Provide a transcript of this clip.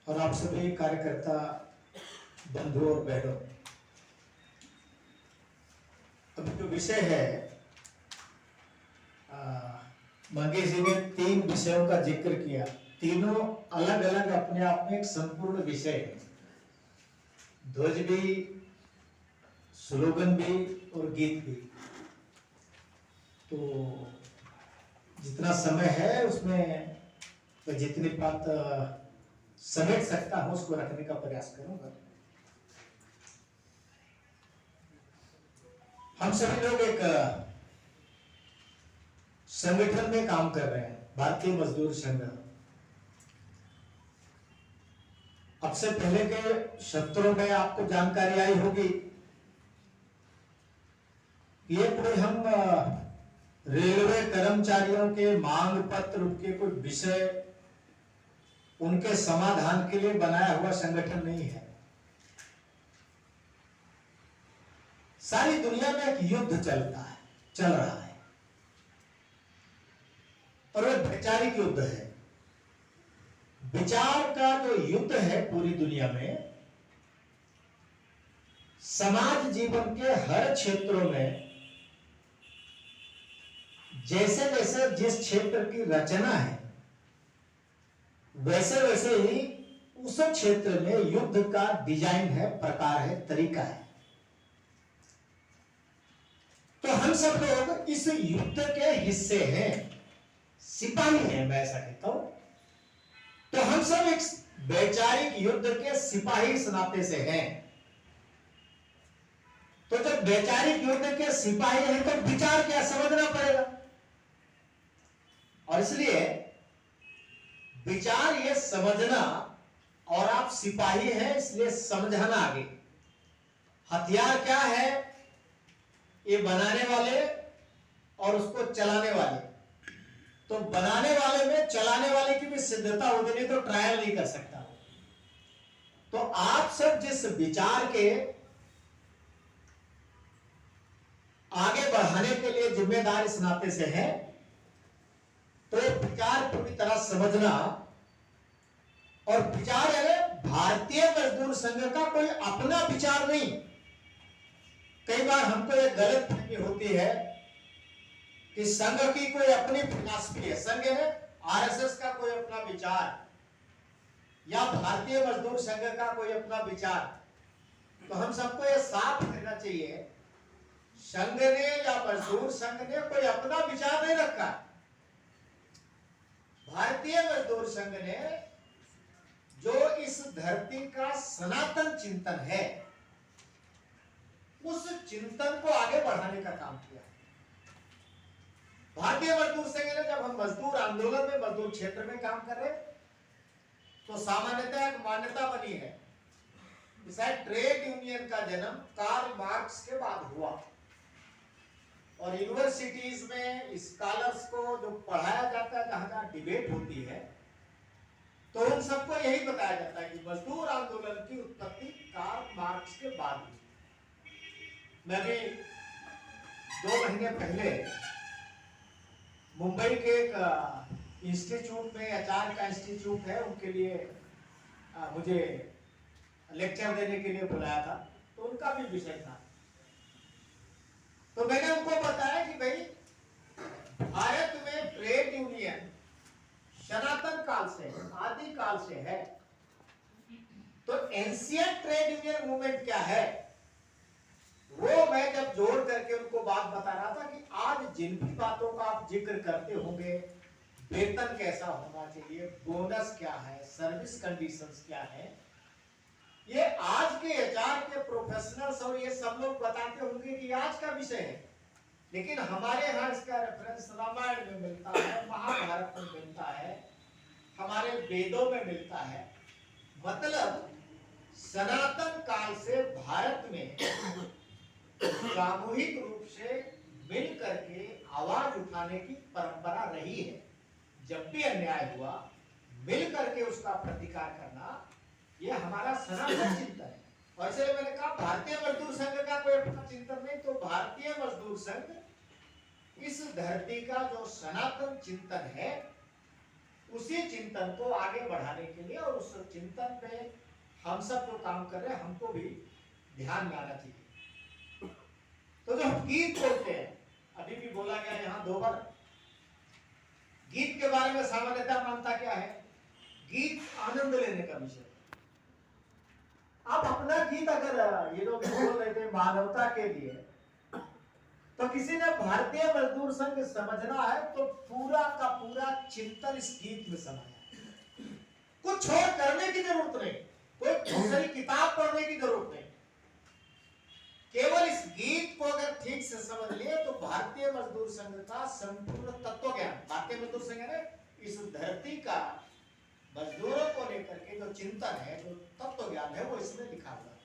और आप सभी कार्यकर्ता बंधु और बहनों, अभी जो विषय है, मंगेश जी ने 3 विषयों का जिक्र किया। तीनों अलग अलग अपने आप में एक संपूर्ण विषय है। ध्वज भी, स्लोगन भी और गीत भी। तो जितना समय है उसमें तो जितनी बात समेट सकता हूं उसको रखने का प्रयास करूंगा। हम सभी लोग एक संगठन में काम कर रहे हैं, भारतीय मजदूर संघ। अब से पहले के सत्रों में आपको जानकारी आई होगी, ये कोई हम रेलवे कर्मचारियों के मांग पत्र के कोई विषय उनके समाधान के लिए बनाया हुआ संगठन नहीं है। सारी दुनिया में एक युद्ध चल रहा है और वह वैचारिक युद्ध है। विचार का जो युद्ध है पूरी दुनिया में, समाज जीवन के हर क्षेत्रों में जैसे जैसे जिस क्षेत्र की रचना है वैसे वैसे ही उस क्षेत्र में युद्ध का डिजाइन है, प्रकार है, तरीका है। तो हम सब लोग इस युद्ध के हिस्से हैं, सिपाही हैं, मैं ऐसा कहता हूं। तो हम सब एक वैचारिक युद्ध के सिपाही इस नाते से हैं। तो जब वैचारिक युद्ध के सिपाही हैं तो विचार क्या समझना पड़ेगा, और इसलिए विचार ये समझना, और आप सिपाही हैं इसलिए समझाना आगे। हथियार क्या है, ये बनाने वाले और उसको चलाने वाले। तो बनाने वाले में चलाने वाले की भी सिद्धता होती, नहीं तो ट्रायल नहीं कर सकता। तो आप सब जिस विचार के आगे बढ़ाने के लिए जिम्मेदार इस नाते से है, तो विचार पूरी तरह समझना। और विचार है भारतीय मजदूर संघ का कोई अपना विचार नहीं। कई बार हमको एक गलत फहमी होती है कि संघ की कोई अपनी फिलॉसफी है, संघ है आरएसएस का कोई अपना विचार, या भारतीय मजदूर संघ का कोई अपना विचार। तो हम सबको यह साफ कहना चाहिए, संघ ने या मजदूर संघ ने कोई अपना विचार नहीं रखा। भारतीय मजदूर संघ ने जो इस धरती का सनातन चिंतन है, उस चिंतन को आगे बढ़ाने का काम किया। भारतीय मजदूर संघ ने, जब हम मजदूर आंदोलन में, मजदूर क्षेत्र में काम कर रहे, तो सामान्यतः एक मान्यता बनी है कि शायद ट्रेड यूनियन का जन्म कार्ल मार्क्स के बाद हुआ, और यूनिवर्सिटीज में स्कॉलर्स को जो पढ़ाया जाता है, जहां जहां डिबेट होती है, तो उन सबको यही बताया जाता है कि मजदूर आंदोलन की उत्पत्ति कार्ल मार्क्स के बाद हुई। मैं भी 2 महीने पहले मुंबई के एक इंस्टीट्यूट में, आचार्य का इंस्टीट्यूट है, उनके लिए मुझे लेक्चर देने के लिए बुलाया था। तो उनका भी विषय था। तो मैंने उनको बताया कि भाई, भारत में ट्रेड यूनियन सनातन काल से, आदि काल से है। तो एंशिएंट ट्रेड यूनियन मूवमेंट क्या है, वो मैं जब जोड़ करके उनको बात बता रहा था कि आज जिन भी बातों का आप जिक्र करते होंगे, वेतन कैसा होना चाहिए, बोनस क्या है, सर्विस कंडीशंस क्या है, ये आज के एचआर के प्रोफेशनल्स और ये सब लोग बताते होंगे कि आज का विषय है। लेकिन हमारे यहाँ इसका रेफरेंस रामायण में मिलता है, महाभारत में मिलता है, हमारे वेदों में मिलता है। मतलब सनातन काल से भारत में सामूहिक रूप से मिल करके आवाज उठाने की परंपरा रही है। जब भी अन्याय हुआ, मिल करके उसका प्रतिकार करना, यह हमारा सनातन चिंतन है। और इसलिए मैंने कहा, भारतीय मजदूर संघ का कोई अपना चिंतन नहीं। तो भारतीय मजदूर संघ इस धरती का जो सनातन चिंतन है, उसी चिंतन को आगे बढ़ाने के लिए और उस चिंतन पे हम सब जो काम कर रहे हैं हमको भी ध्यान में आना चाहिए। तो जो हम गीत बोलते हैं, अभी भी बोला गया यहाँ 2 बार, गीत के बारे में सामान्यतः मानता क्या है, गीत आनंद लेने का विषय। आप अपना गीत अगर ये लोग बोल रहे थे मानवता के लिए, तो किसी ने भारतीय मजदूर संघ समझना है तो पूरा का पूरा चिंतन इस गीत में समाया है। कुछ और करने की जरूरत नहीं, कोई दूसरी किताब पढ़ने की जरूरत नहीं, केवल इस गीत को अगर ठीक से समझ लिए तो भारतीय मजदूर संघ का संपूर्ण तत्व ज्ञान, भारतीय मजदूर संघ है इस धरती का मजदूरों को लेकर के जो चिंतन है, जो तत्व ज्ञान है, वो इसमें लिखा हुआ है।